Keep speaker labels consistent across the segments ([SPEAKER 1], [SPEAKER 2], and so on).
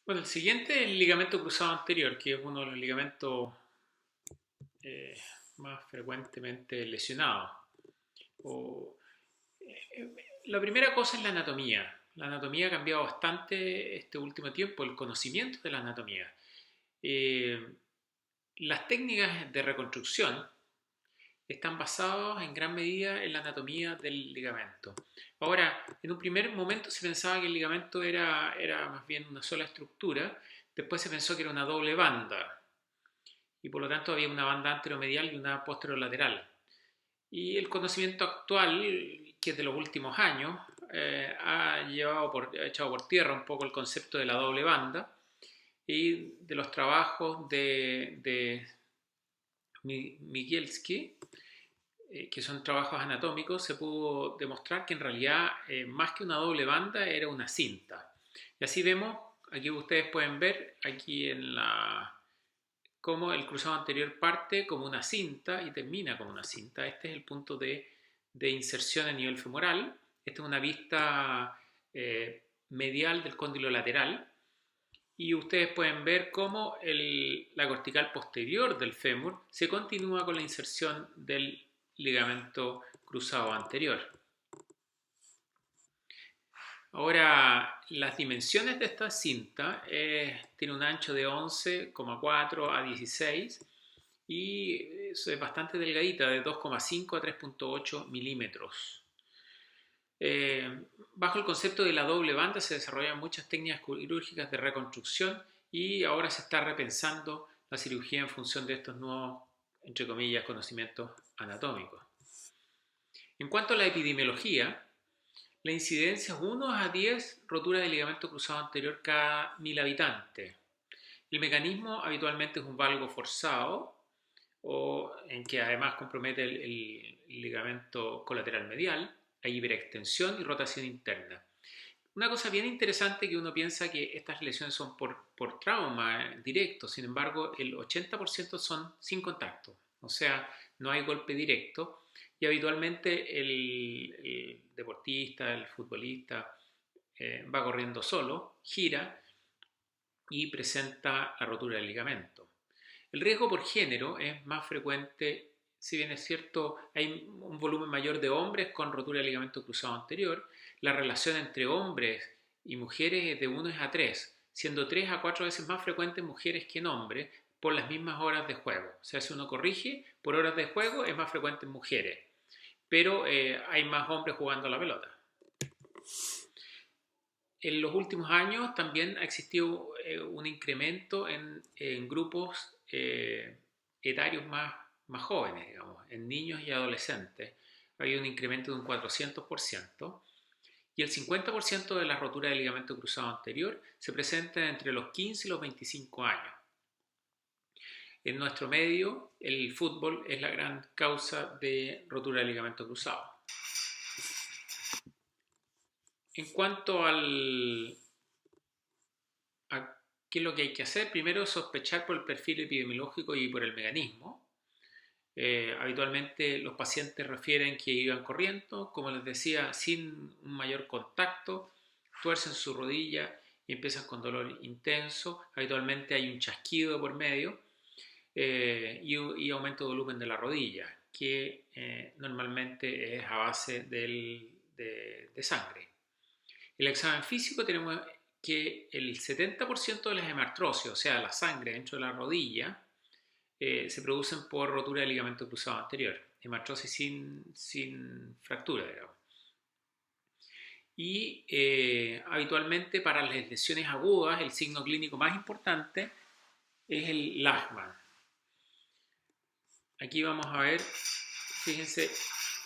[SPEAKER 1] Bueno, el siguiente es el ligamento cruzado anterior, que es uno de los ligamentos eh, más frecuentemente lesionados. O, eh, la primera cosa es la anatomía. La anatomía ha cambiado bastante este último tiempo, el conocimiento de la anatomía. Eh, las técnicas de reconstrucción están basadas en gran medida en la anatomía del ligamento. Ahora, en un primer momento se pensaba que el ligamento era más bien una sola estructura, después se pensó que era una doble banda, y por lo tanto había una banda anteromedial y una posterolateral. Y el conocimiento actual, que es de los últimos años, ha echado por tierra un poco el concepto de la doble banda y de los trabajos de Migielski, que son trabajos anatómicos, se pudo demostrar que en realidad más que una doble banda era una cinta. Y así vemos, aquí ustedes pueden ver, aquí en la cómo el cruzado anterior parte como una cinta y termina como una cinta. Este es el punto de inserción a nivel femoral. Esta es una vista medial del cóndilo lateral. Y ustedes pueden ver cómo la cortical posterior del fémur se continúa con la inserción del ligamento cruzado anterior. Ahora, las dimensiones de esta cinta tiene un ancho de 11,4 a 16 y es bastante delgadita, de 2,5 a 3,8 milímetros. Bajo el concepto de la doble banda se desarrollan muchas técnicas quirúrgicas de reconstrucción y ahora se está repensando la cirugía en función de estos nuevos, entre comillas, conocimientos anatómicos. En cuanto a la epidemiología, la incidencia es 1 a 10 roturas de ligamento cruzado anterior cada 1000 habitantes. El mecanismo habitualmente es un valgo forzado o en que además compromete el ligamento colateral medial, hay hiperextensión y rotación interna. Una cosa bien interesante que uno piensa que estas lesiones son por trauma directo, sin embargo el 80% son sin contacto, o sea, no hay golpe directo y habitualmente el deportista, el futbolista va corriendo solo, gira y presenta la rotura del ligamento. El riesgo por género es más frecuente, si bien es cierto, hay un volumen mayor de hombres con rotura de ligamento cruzado anterior, la relación entre hombres y mujeres es de 1 a 3, siendo 3 a 4 veces más frecuente en mujeres que en hombres por las mismas horas de juego. O sea, si uno corrige por horas de juego es más frecuente en mujeres, pero hay más hombres jugando a la pelota. En los últimos años también ha existido un incremento en grupos etarios más jóvenes, digamos, en niños y adolescentes. Ha habido un incremento de un 400% y el 50% de las roturas de ligamento cruzado anterior se presentan entre los 15 y los 25 años. En nuestro medio, el fútbol es la gran causa de rotura de ligamento cruzado. En cuanto a qué es lo que hay que hacer, primero sospechar por el perfil epidemiológico y por el mecanismo. Habitualmente los pacientes refieren que iban corriendo, como les decía, sin un mayor contacto, tuercen su rodilla y empiezan con dolor intenso. Habitualmente hay un chasquido por medio y aumento de volumen de la rodilla, que normalmente es a base de sangre. El examen físico tenemos que el 70% de las hemartrosis, o sea, la sangre dentro de la rodilla, se producen por rotura del ligamento cruzado anterior, hemartrosis sin fractura, digamos. Y habitualmente para las lesiones agudas el signo clínico más importante es el Lachman. Aquí vamos a ver, fíjense,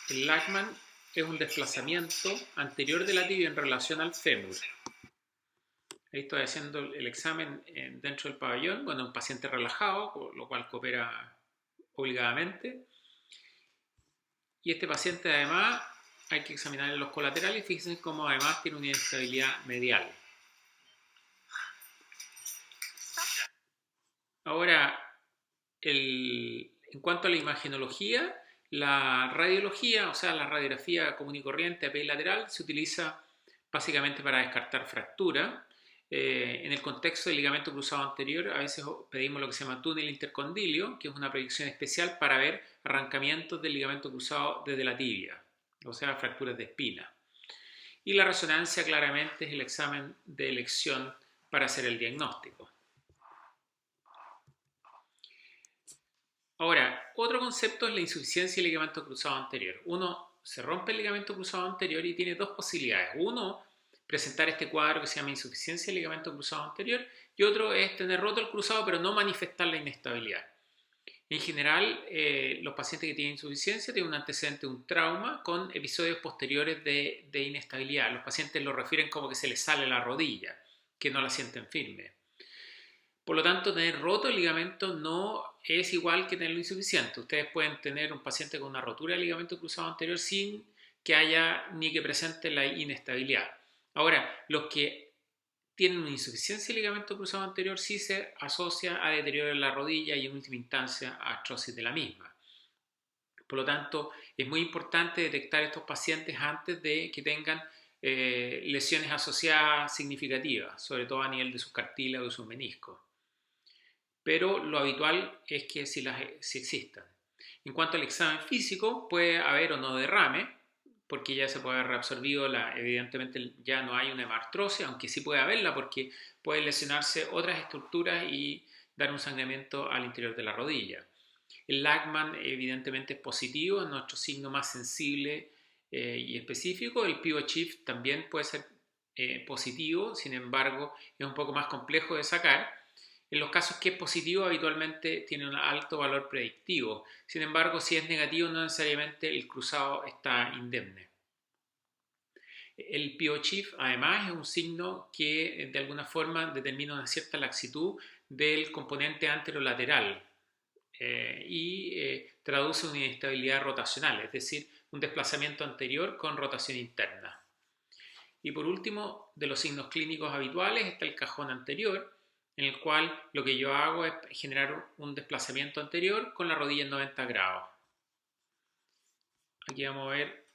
[SPEAKER 1] el Lachman es un desplazamiento anterior de la tibia en relación al fémur. Ahí estoy haciendo el examen dentro del pabellón, bueno, un paciente relajado, lo cual coopera obligadamente. Y este paciente además hay que examinar los colaterales y fíjense cómo además tiene una inestabilidad medial. Ahora, en cuanto a la imagenología, la radiología, o sea, la radiografía común y corriente a lateral, se utiliza básicamente para descartar fractura. En el contexto del ligamento cruzado anterior, a veces pedimos lo que se llama túnel intercondilio, que es una proyección especial para ver arrancamientos del ligamento cruzado desde la tibia, o sea, fracturas de espina. Y la resonancia claramente es el examen de elección para hacer el diagnóstico. Ahora, otro concepto es la insuficiencia del ligamento cruzado anterior. Uno se rompe el ligamento cruzado anterior y tiene dos posibilidades. Uno, presentar este cuadro que se llama insuficiencia del ligamento cruzado anterior, y otro es tener roto el cruzado pero no manifestar la inestabilidad. En general, los pacientes que tienen insuficiencia tienen un antecedente de un trauma con episodios posteriores de inestabilidad. Los pacientes lo refieren como que se les sale la rodilla, que no la sienten firme. Por lo tanto, tener roto el ligamento no es igual que tenerlo insuficiente. Ustedes pueden tener un paciente con una rotura del ligamento cruzado anterior sin que haya ni que presente la inestabilidad. Ahora, los que tienen una insuficiencia del ligamento cruzado anterior sí se asocia a deterioro de la rodilla y en última instancia a artrosis de la misma. Por lo tanto, es muy importante detectar estos pacientes antes de que tengan lesiones asociadas significativas, sobre todo a nivel de sus cartílagos y sus meniscos. Pero lo habitual es que si existan. En cuanto al examen físico, puede haber o no derrame, porque ya se puede haber reabsorbido, evidentemente ya no hay una hemartrosis, aunque sí puede haberla porque pueden lesionarse otras estructuras y dar un sangramiento al interior de la rodilla. El Lachman evidentemente es positivo, es nuestro signo más sensible y específico. El pivot shift también puede ser positivo, sin embargo es un poco más complejo de sacar. En los casos que es positivo, habitualmente tiene un alto valor predictivo. Sin embargo, si es negativo, no necesariamente el cruzado está indemne. El pivot shift, además, es un signo que de alguna forma determina una cierta laxitud del componente anterolateral y traduce una inestabilidad rotacional, es decir, un desplazamiento anterior con rotación interna. Y por último, de los signos clínicos habituales está el cajón anterior, en el cual lo que yo hago es generar un desplazamiento anterior con la rodilla en 90 grados. Aquí vamos a ver,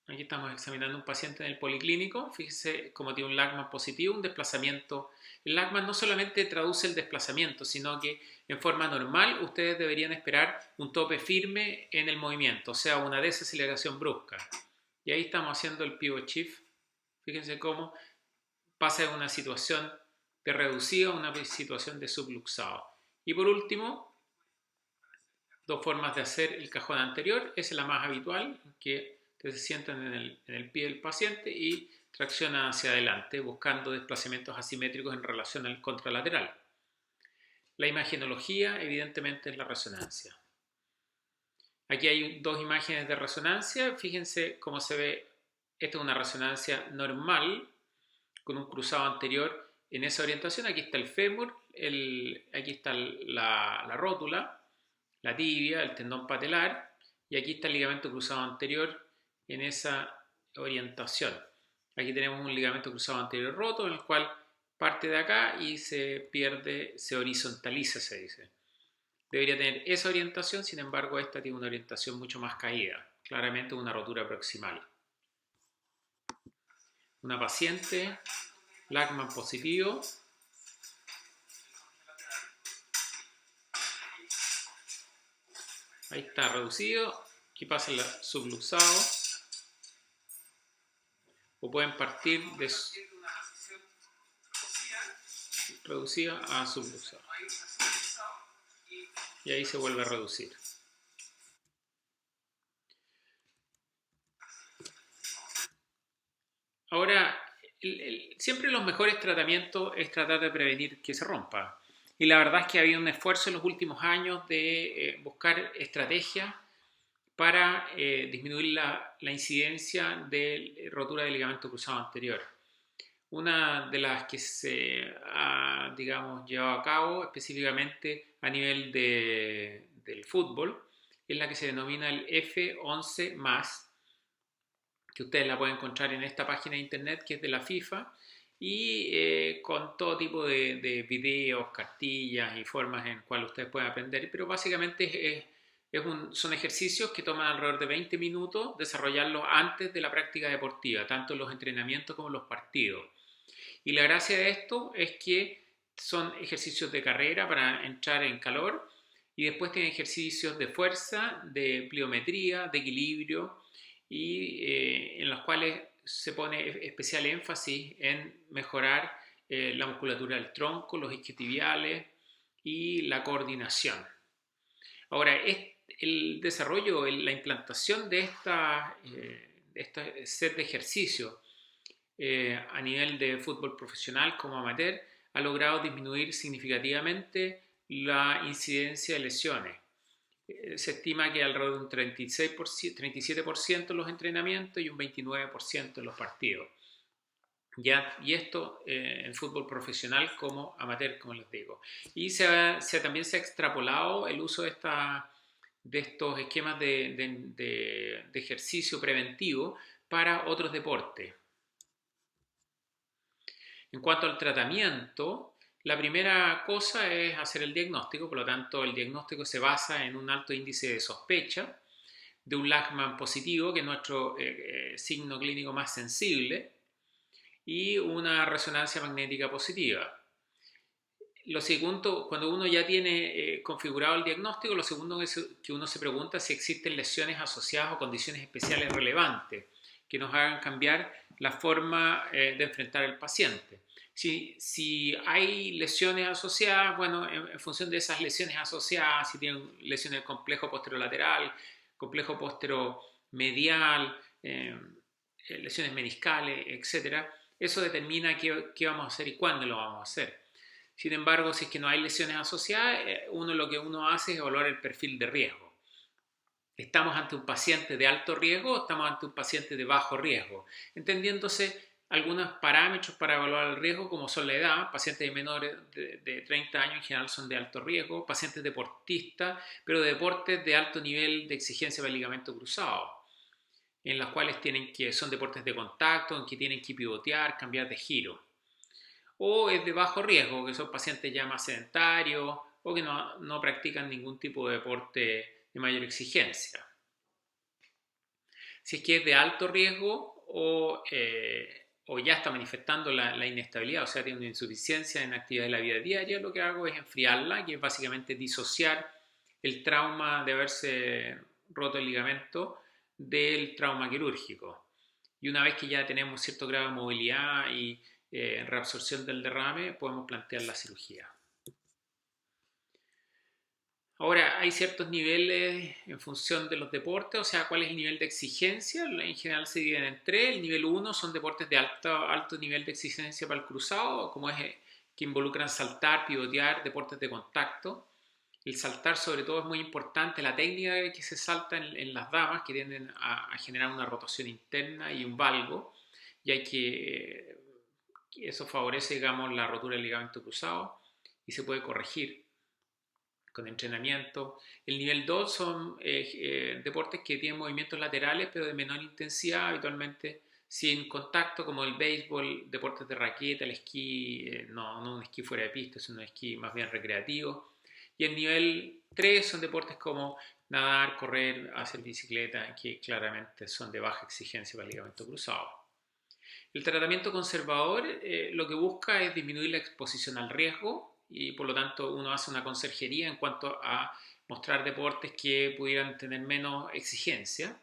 [SPEAKER 1] aquí estamos examinando un paciente en el policlínico, fíjese cómo tiene un Lachman positivo, un desplazamiento. El Lachman no solamente traduce el desplazamiento, sino que en forma normal ustedes deberían esperar un tope firme en el movimiento, o sea, una desaceleración brusca. Y ahí estamos haciendo el pivot shift. Fíjense cómo pasa de una situación de reducido a una situación de subluxado. Y por último, dos formas de hacer el cajón anterior. Esa es la más habitual, que se sientan en el pie del paciente y traccionan hacia adelante, buscando desplazamientos asimétricos en relación al contralateral. La imagenología, evidentemente, es la resonancia. Aquí hay dos imágenes de resonancia. Fíjense cómo se ve. Esta es una resonancia normal, con un cruzado anterior en esa orientación. Aquí está el fémur, aquí está la rótula, la tibia, el tendón patelar, y aquí está el ligamento cruzado anterior en esa orientación. Aquí tenemos un ligamento cruzado anterior roto, en el cual parte de acá y se pierde, se horizontaliza, se dice. Debería tener esa orientación, sin embargo, esta tiene una orientación mucho más caída, claramente una rotura proximal. Una paciente Lachman positivo. Ahí está reducido. Aquí pasa el subluxado. O pueden partir de reducido a subluxado. Y ahí se vuelve a reducir. Ahora, siempre los mejores tratamientos es tratar de prevenir que se rompa. Y la verdad es que ha habido un esfuerzo en los últimos años de buscar estrategias para disminuir la incidencia de rotura del ligamento cruzado anterior. Una de las que se ha, digamos, llevado a cabo específicamente a nivel del fútbol es la que se denomina el F11+, que ustedes la pueden encontrar en esta página de internet que es de la FIFA y con todo tipo de videos, cartillas y formas en cuales ustedes pueden aprender, pero básicamente son ejercicios que toman alrededor de 20 minutos desarrollarlos antes de la práctica deportiva, tanto en los entrenamientos como en los partidos. Y la gracia de esto es que son ejercicios de carrera para entrar en calor y después tienen ejercicios de fuerza, de pliometría, de equilibrio y en los cuales se pone especial énfasis en mejorar la musculatura del tronco, los isquiotibiales y la coordinación. Ahora, el desarrollo, la implantación de esta set de ejercicios a nivel de fútbol profesional como amateur ha logrado disminuir significativamente la incidencia de lesiones. Se estima que alrededor de un 37% en los entrenamientos y un 29% en los partidos. ¿Ya? Y esto en fútbol profesional como amateur, como les digo. Y también se ha extrapolado el uso de estos esquemas de ejercicio preventivo para otros deportes. En cuanto al tratamiento, la primera cosa es hacer el diagnóstico, por lo tanto el diagnóstico se basa en un alto índice de sospecha de un Lachman positivo, que es nuestro signo clínico más sensible, y una resonancia magnética positiva. Lo segundo, cuando uno ya tiene configurado el diagnóstico, lo segundo es que uno se pregunta es si existen lesiones asociadas o condiciones especiales relevantes que nos hagan cambiar la forma de enfrentar al paciente. Si hay lesiones asociadas, bueno, en función de esas lesiones asociadas, si tienen lesiones del complejo posterolateral, complejo posteromedial, lesiones meniscales, etc., eso determina qué vamos a hacer y cuándo lo vamos a hacer. Sin embargo, si es que no hay lesiones asociadas, lo que uno hace es evaluar el perfil de riesgo. ¿Estamos ante un paciente de alto riesgo o estamos ante un paciente de bajo riesgo? Entendiéndose algunos parámetros para evaluar el riesgo, como son la edad. Pacientes de menores de 30 años en general son de alto riesgo. Pacientes deportistas, pero de deportes de alto nivel de exigencia para el ligamento cruzado, en los cuales son deportes de contacto, en que tienen que pivotear, cambiar de giro. O es de bajo riesgo, que son pacientes ya más sedentarios o que no practican ningún tipo de deporte de mayor exigencia. Si es que es de alto riesgo o ya está manifestando la inestabilidad, o sea, tiene una insuficiencia en actividad de la vida diaria, lo que hago es enfriarla, que es básicamente disociar el trauma de haberse roto el ligamento del trauma quirúrgico. Y una vez que ya tenemos cierto grado de movilidad y reabsorción del derrame, podemos plantear la cirugía. Ahora, hay ciertos niveles en función de los deportes, o sea, cuál es el nivel de exigencia. En general se dividen en tres. El nivel 1 son deportes de alto nivel de exigencia para el cruzado, como es que involucran saltar, pivotear, deportes de contacto. El saltar sobre todo es muy importante, la técnica que se salta en las damas, que tienden a generar una rotación interna y un valgo, y eso favorece, digamos, la rotura del ligamento cruzado y se puede corregir con entrenamiento. El nivel 2 son deportes que tienen movimientos laterales pero de menor intensidad, habitualmente sin contacto, como el béisbol, deportes de raqueta, el esquí, no un esquí fuera de pista, sino un esquí más bien recreativo. Y el nivel 3 son deportes como nadar, correr, hacer bicicleta, que claramente son de baja exigencia para el ligamento cruzado. El tratamiento conservador lo que busca es disminuir la exposición al riesgo y por lo tanto uno hace una conserjería en cuanto a mostrar deportes que pudieran tener menos exigencia,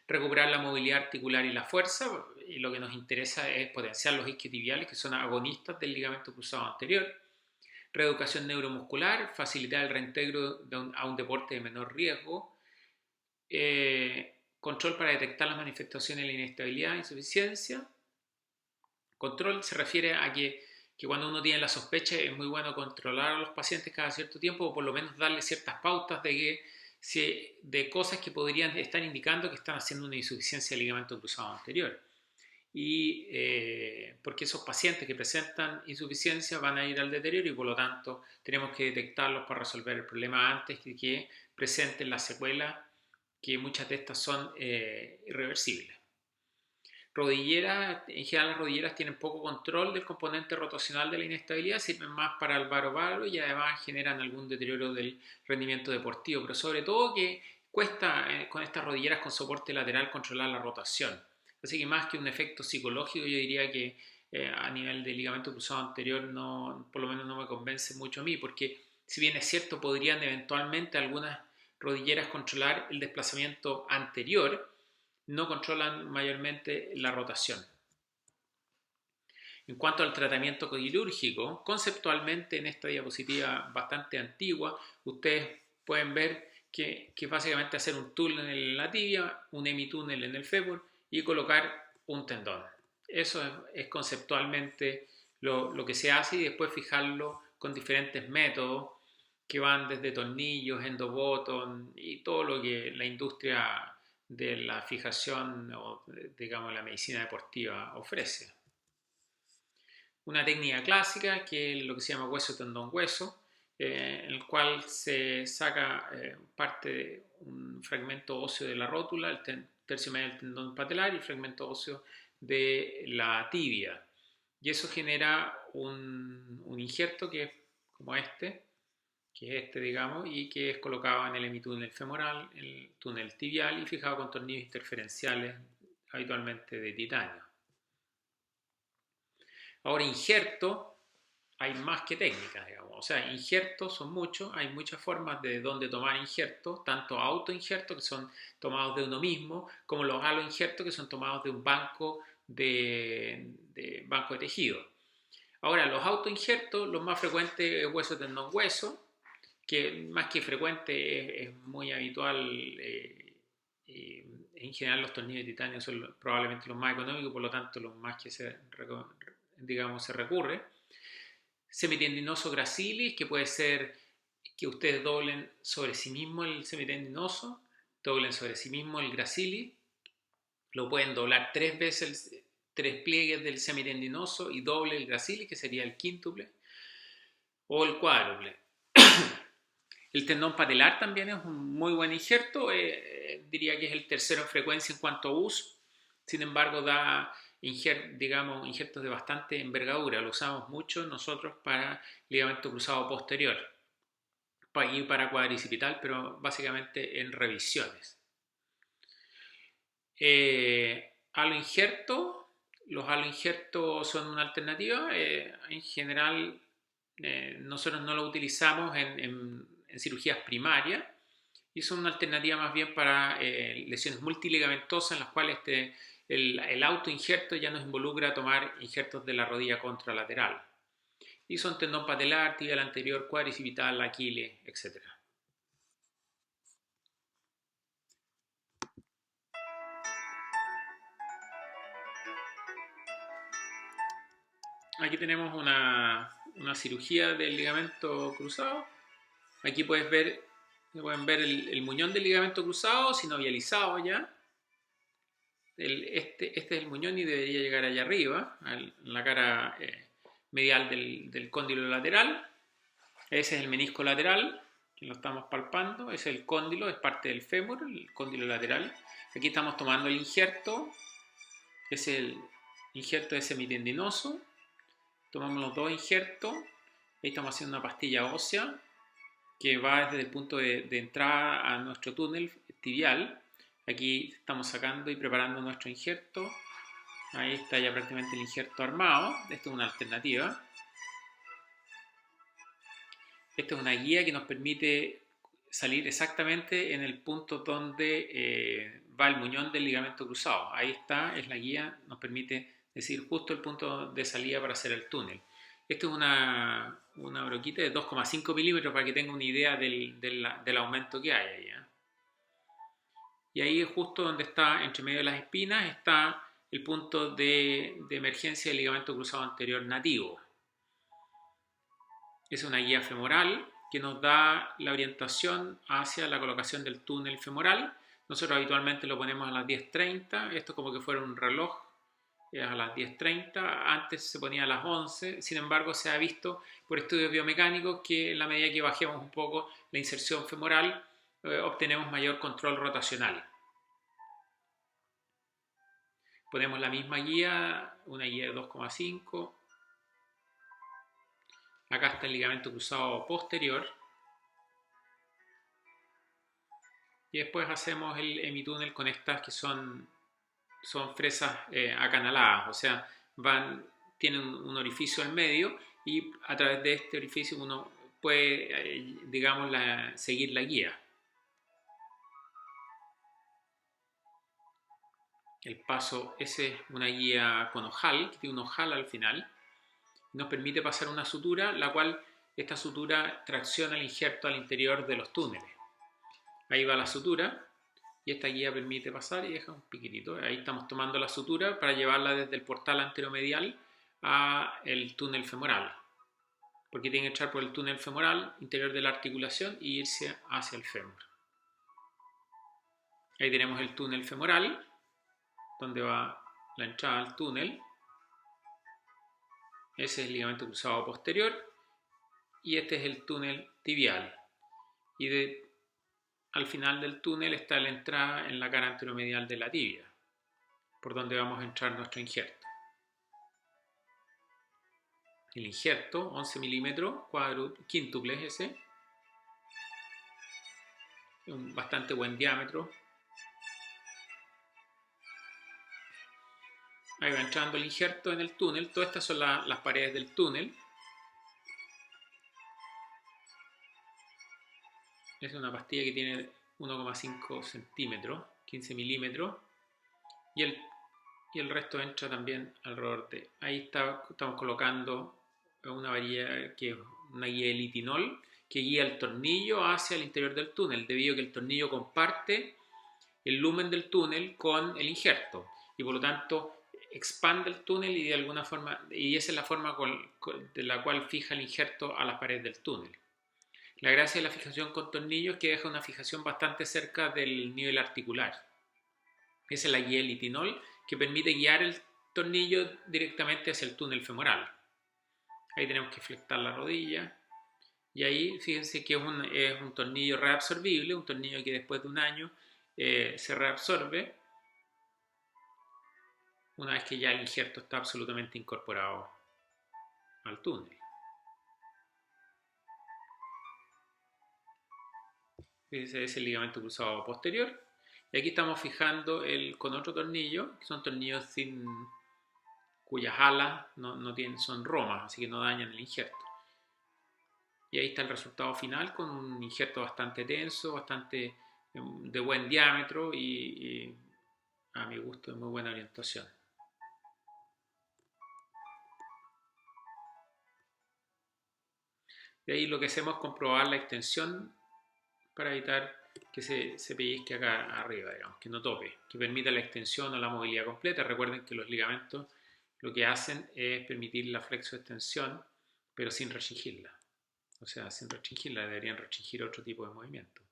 [SPEAKER 1] recuperar la movilidad articular y la fuerza, y lo que nos interesa es potenciar los isquiotibiales, que son agonistas del ligamento cruzado anterior, reeducación neuromuscular, facilitar el reintegro a un deporte de menor riesgo, control para detectar las manifestaciones de la inestabilidad e insuficiencia. Control se refiere a que cuando uno tiene la sospecha es muy bueno controlar a los pacientes cada cierto tiempo o por lo menos darle ciertas pautas de cosas que podrían estar indicando que están haciendo una insuficiencia del ligamento cruzado anterior. Y porque esos pacientes que presentan insuficiencia van a ir al deterioro y por lo tanto tenemos que detectarlos para resolver el problema antes de que presenten las secuelas, que muchas de estas son irreversibles. Rodilleras, en general las rodilleras tienen poco control del componente rotacional de la inestabilidad, sirven más para el varo-varo y además generan algún deterioro del rendimiento deportivo, pero sobre todo que cuesta con estas rodilleras con soporte lateral controlar la rotación. Así que más que un efecto psicológico, yo diría que a nivel de ligamento cruzado anterior por lo menos no me convence mucho a mí, porque si bien es cierto, podrían eventualmente algunas rodilleras controlar el desplazamiento anterior, no controlan mayormente la rotación. En cuanto al tratamiento quirúrgico, conceptualmente en esta diapositiva bastante antigua, ustedes pueden ver que básicamente hacer un túnel en la tibia, un hemitúnel en el fémur y colocar un tendón. Eso es conceptualmente lo que se hace, y después fijarlo con diferentes métodos que van desde tornillos, endoboton y todo lo que la industria de la fijación o digamos la medicina deportiva ofrece. Una técnica clásica que es lo que se llama hueso tendón hueso, en el cual se saca parte de un fragmento óseo de la rótula, el tercio medio del tendón patelar y el fragmento óseo de la tibia, y eso genera un injerto que es como este, digamos, y que es colocado en el hemitúnel femoral, el túnel tibial y fijado con tornillos interferenciales habitualmente de titanio. Ahora, injerto, hay más que técnicas, digamos. O sea, injertos son muchos, hay muchas formas de dónde tomar injertos, tanto autoinjertos, que son tomados de uno mismo, como los aloinjertos, que son tomados de un banco de tejido. Ahora, los autoinjertos, los más frecuentes es hueso, tendón, hueso, que más que frecuente es muy habitual. En general los tornillos de titanio son probablemente los más económicos, por lo tanto los más que se recurre. Semitendinoso gracilis, que puede ser que ustedes doblen sobre sí mismo el semitendinoso, doblen sobre sí mismo el gracilis, lo pueden doblar 3 veces, 3 pliegues del semitendinoso y doble el gracilis, que sería el quíntuple, o el cuádruple. El tendón patelar también es un muy buen injerto, diría que es el tercero en frecuencia en cuanto a uso, sin embargo da injertos de bastante envergadura, lo usamos mucho nosotros para ligamento cruzado posterior y para cuadricipital, pero básicamente en revisiones. Los aloinjertos son una alternativa, en general nosotros no lo utilizamos en cirugías primarias y son una alternativa más bien para lesiones multiligamentosas en las cuales el autoinjerto ya nos involucra tomar injertos de la rodilla contralateral. Y son tendón patelar, tibial anterior, cuadricipital, Aquiles, etc. Aquí tenemos una cirugía del ligamento cruzado. Aquí pueden ver el muñón del ligamento cruzado sinovializado ya. Este es el muñón y debería llegar allá arriba, en la cara medial del cóndilo lateral. Ese es el menisco lateral, que lo estamos palpando. Ese es el cóndilo, es parte del fémur, el cóndilo lateral. Aquí estamos tomando el injerto, es el injerto de semitendinoso. Tomamos los dos injertos. Ahí estamos haciendo una pastilla ósea que va desde el punto de entrada a nuestro túnel tibial. Aquí estamos sacando y preparando nuestro injerto. Ahí está ya prácticamente el injerto armado. Esta es una alternativa. Esta es una guía que nos permite salir exactamente en el punto donde va el muñón del ligamento cruzado. Ahí está, es la guía, nos permite decir justo el punto de salida para hacer el túnel. Esto es una broquita de 2,5 milímetros para que tengan una idea del aumento que hay ahí. Y ahí es justo donde está, entre medio de las espinas, está el punto de emergencia del ligamento cruzado anterior nativo. Es una guía femoral que nos da la orientación hacia la colocación del túnel femoral. Nosotros habitualmente lo ponemos a las 10:30, esto es como que fuera un reloj, a las 10:30, antes se ponía a las 11, sin embargo se ha visto por estudios biomecánicos que en la medida que bajemos un poco la inserción femoral, obtenemos mayor control rotacional. Ponemos la misma guía, una guía de 2,5. Acá está el ligamento cruzado posterior. Y después hacemos el hemitúnel con estas que son fresas acanaladas, o sea, tiene un orificio al medio y a través de este orificio uno puede, digamos, seguir la guía. El paso, ese es una guía con ojal, que tiene un ojal al final. Nos permite pasar una sutura, la cual esta sutura tracciona el injerto al interior de los túneles. Ahí va la sutura y esta guía permite pasar y deja un piquitito. Ahí estamos tomando la sutura para llevarla desde el portal anteromedial a el túnel femoral, porque tiene que entrar por el túnel femoral interior de la articulación y irse hacia el fémur. Ahí tenemos el túnel femoral, donde va la entrada al túnel. Ese es el ligamento cruzado posterior y este es el túnel tibial. Y al final del túnel está la entrada en la cara anteromedial de la tibia, por donde vamos a entrar nuestro injerto. El injerto, 11 milímetros, quíntuples ese, un bastante buen diámetro. Ahí va entrando el injerto en el túnel. Todas estas son las paredes del túnel. Es una pastilla que tiene 1,5 centímetros, 15 milímetros. Y el resto entra también alrededor de... Ahí estamos colocando una varilla que es una guía de litinol que guía el tornillo hacia el interior del túnel, debido a que el tornillo comparte el lumen del túnel con el injerto y por lo tanto expande el túnel y de alguna forma, y esa es la forma de la cual fija el injerto a las paredes del túnel. La gracia de la fijación con tornillo es que deja una fijación bastante cerca del nivel articular. Esa es la guía litinol que permite guiar el tornillo directamente hacia el túnel femoral. Ahí tenemos que flectar la rodilla y ahí fíjense que es un tornillo reabsorbible, un tornillo que después de un año se reabsorbe una vez que ya el injerto está absolutamente incorporado al túnel. Ese es el ligamento cruzado posterior. Y aquí estamos fijando con otro tornillo, que son tornillos cuyas alas son romas, así que no dañan el injerto. Y ahí está el resultado final con un injerto bastante tenso, bastante de buen diámetro y a mi gusto de muy buena orientación. De ahí lo que hacemos es comprobar la extensión para evitar que se pellizque acá arriba, digamos, que no tope, que permita la extensión o la movilidad completa. Recuerden que los ligamentos lo que hacen es permitir la flexoextensión, pero sin restringirla. O sea, sin restringirla, deberían restringir otro tipo de movimiento.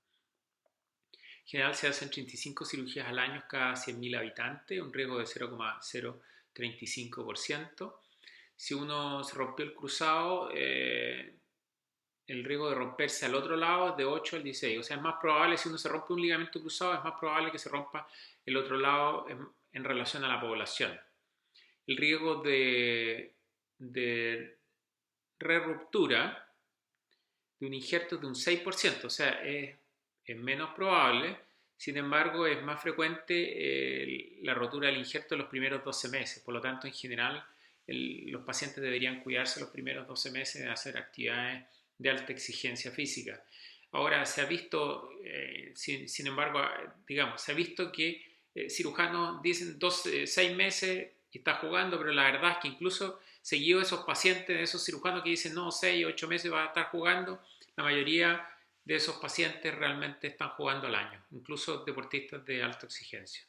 [SPEAKER 1] En general se hacen 35 cirugías al año cada 100.000 habitantes, un riesgo de 0,035%. Si uno se rompió el cruzado, el riesgo de romperse al otro lado es de 8 al 16. O sea, es más probable, si uno se rompe un ligamento cruzado, es más probable que se rompa el otro lado en relación a la población. El riesgo de re-ruptura de un injerto es de un 6%, o sea, es menos probable. Sin embargo, es más frecuente la rotura del injerto en los primeros 12 meses. Por lo tanto, en general, los pacientes deberían cuidarse los primeros 12 meses de hacer actividades de alta exigencia física. Ahora, se ha visto, sin embargo, digamos, se ha visto que cirujanos dicen 6 meses y está jugando, pero la verdad es que incluso seguido de esos pacientes, de esos cirujanos que dicen no, 6, 8 meses va a estar jugando, la mayoría de esos pacientes realmente están jugando al año, incluso deportistas de alta exigencia.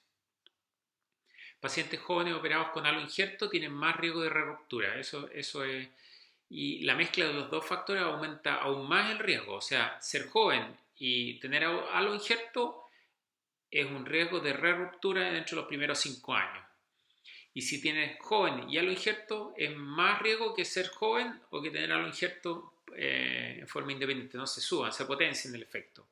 [SPEAKER 1] Pacientes jóvenes operados con halo injerto tienen más riesgo de re-ruptura, eso es, y la mezcla de los dos factores aumenta aún más el riesgo, o sea, ser joven y tener halo injerto es un riesgo de re-ruptura dentro de los primeros 5 años. Y si tienes joven y halo injerto, es más riesgo que ser joven o que tener halo injerto en forma independiente, no se suban, se potencian el efecto.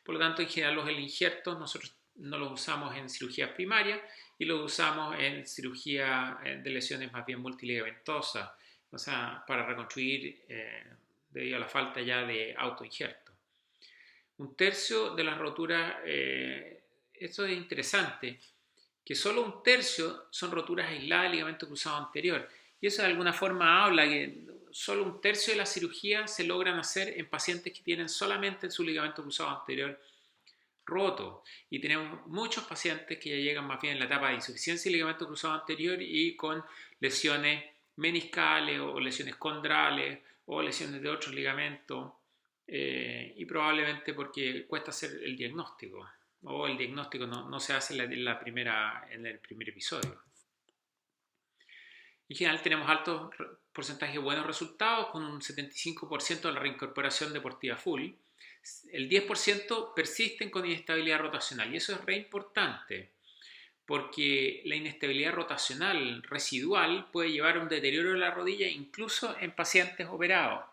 [SPEAKER 1] Por lo tanto, en general los injertos nosotros no los usamos en cirugías primarias y los usamos en cirugía de lesiones más bien multiligamentosas, o sea, para reconstruir debido a la falta ya de autoinjerto. Un tercio de las roturas, esto es interesante, que solo un tercio son roturas aisladas del ligamento cruzado anterior Y eso de alguna forma habla que solo un tercio de las cirugías se logran hacer en pacientes que tienen solamente su ligamento cruzado anterior roto. Y tenemos muchos pacientes que ya llegan más bien en la etapa de insuficiencia del ligamento cruzado anterior y con lesiones meniscales o lesiones condrales o lesiones de otros ligamentos, y probablemente porque cuesta hacer el diagnóstico o el diagnóstico no se hace en el primer episodio. En general tenemos altos porcentajes de buenos resultados con un 75% de la reincorporación deportiva full. El 10% persisten con inestabilidad rotacional y eso es re importante porque la inestabilidad rotacional residual puede llevar a un deterioro de la rodilla incluso en pacientes operados.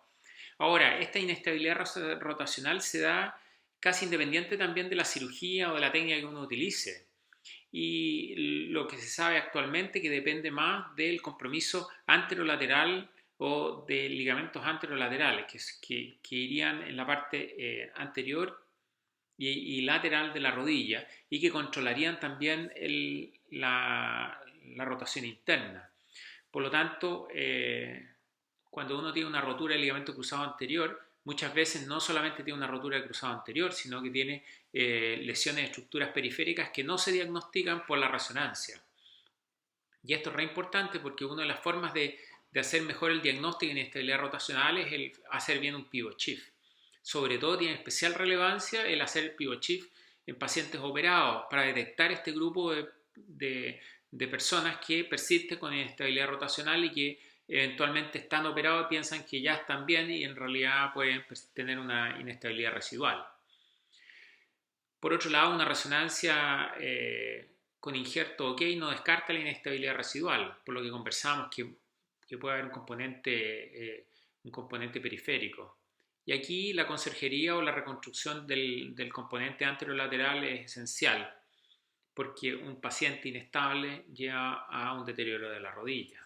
[SPEAKER 1] Ahora, esta inestabilidad rotacional se da casi independiente también de la cirugía o de la técnica que uno utilice. Y lo que se sabe actualmente que depende más del compromiso anterolateral o de ligamentos anterolaterales que irían en la parte anterior y lateral de la rodilla y que controlarían también la rotación interna. Por lo tanto, cuando uno tiene una rotura del ligamento cruzado anterior, muchas veces no solamente tiene una rotura del cruzado anterior, sino que tiene lesiones de estructuras periféricas que no se diagnostican por la resonancia. Y esto es re importante porque una de las formas de hacer mejor el diagnóstico en inestabilidad rotacional es el hacer bien un pivot shift. Sobre todo tiene especial relevancia el hacer el pivot shift en pacientes operados para detectar este grupo de personas que persisten con inestabilidad rotacional y que eventualmente están operados y piensan que ya están bien y en realidad pueden tener una inestabilidad residual. Por otro lado, una resonancia con injerto OK no descarta la inestabilidad residual, por lo que conversamos que puede haber un componente periférico. Y aquí la conserjería o la reconstrucción del componente anterolateral es esencial, porque un paciente inestable lleva a un deterioro de la rodilla.